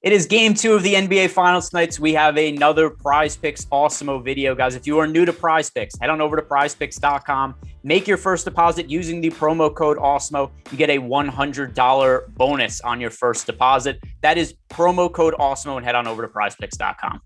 It is game 2 of the NBA Finals tonight, so we have another PrizePicks Awesemo video. Guys, if you are new to PrizePicks, head on over to PrizePicks.com. Make your first deposit using the promo code Awesemo. You get a $100 bonus on your first deposit. That is promo code Awesemo, and head on over to PrizePicks.com.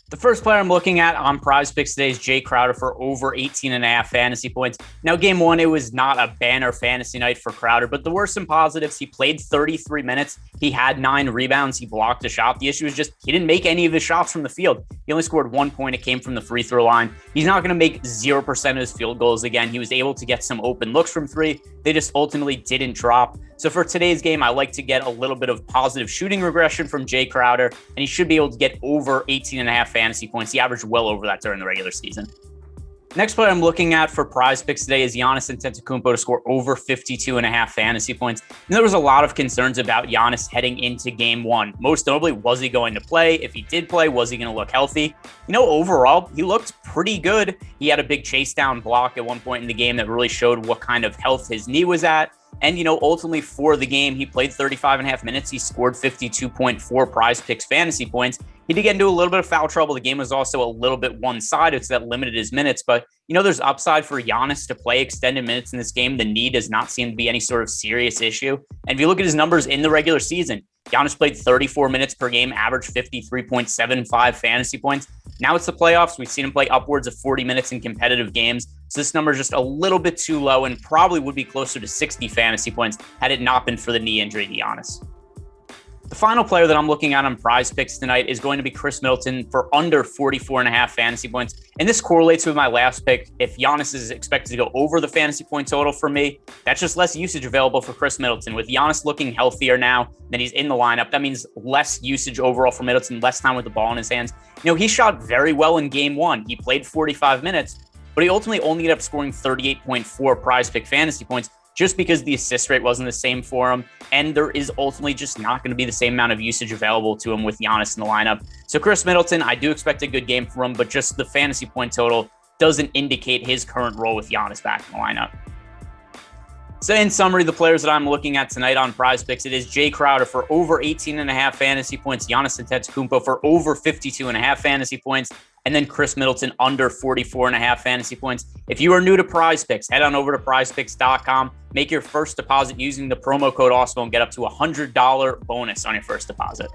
The first player I'm looking at on PrizePicks today is Jae Crowder for over 18.5 fantasy points. Now, game 1, it was not a banner fantasy night for Crowder, but there were some positives. He played 33 minutes. He had 9 rebounds. He blocked a shot. The issue is just he didn't make any of his shots from the field. He only scored 1 point. It came from the free throw line. He's not going to make 0% of his field goals again. He was able to get some open looks from 3. They just ultimately didn't drop. So for today's game, I like to get a little bit of positive shooting regression from Jae Crowder, and he should be able to get over 18.5 fantasy points. He averaged well over that during the regular season. Next player I'm looking at for PrizePicks today is Giannis Antetokounmpo to score over 52.5 fantasy points. And there was a lot of concerns about Giannis heading into game 1. Most notably, was he going to play? If he did play, was he going to look healthy? Overall, he looked pretty good. He had a big chase down block at one point in the game that really showed what kind of health his knee was at. And, ultimately for the game, he played 35.5 minutes. He scored 52.4 PrizePicks fantasy points. He did get into a little bit of foul trouble. The game was also a little bit one-sided, so that limited his minutes. But, there's upside for Giannis to play extended minutes in this game. The knee does not seem to be any sort of serious issue. And if you look at his numbers in the regular season, Giannis played 34 minutes per game, averaged 53.75 fantasy points. Now it's the playoffs. We've seen him play upwards of 40 minutes in competitive games. So this number is just a little bit too low and probably would be closer to 60 fantasy points had it not been for the knee injury to Giannis. The final player that I'm looking at on PrizePicks tonight is going to be Khris Middleton for under 44.5 fantasy points. And this correlates with my last pick. If Giannis is expected to go over the fantasy point total for me, that's just less usage available for Khris Middleton. With Giannis looking healthier now than he's in the lineup, that means less usage overall for Middleton, less time with the ball in his hands. He shot very well in game 1. He played 45 minutes, but he ultimately only ended up scoring 38.4 PrizePick fantasy points, just because the assist rate wasn't the same for him. And there is ultimately just not going to be the same amount of usage available to him with Giannis in the lineup. So Khris Middleton, I do expect a good game from him, but just the fantasy point total doesn't indicate his current role with Giannis back in the lineup. So in summary, the players that I'm looking at tonight on PrizePicks, it is Jae Crowder for over 18.5 fantasy points, Giannis Antetokounmpo for over 52.5 fantasy points, and then Khris Middleton under 44.5 fantasy points. If you are new to PrizePicks, head on over to PrizePicks.com. Make your first deposit using the promo code Awesemo and get up to a $100 bonus on your first deposit.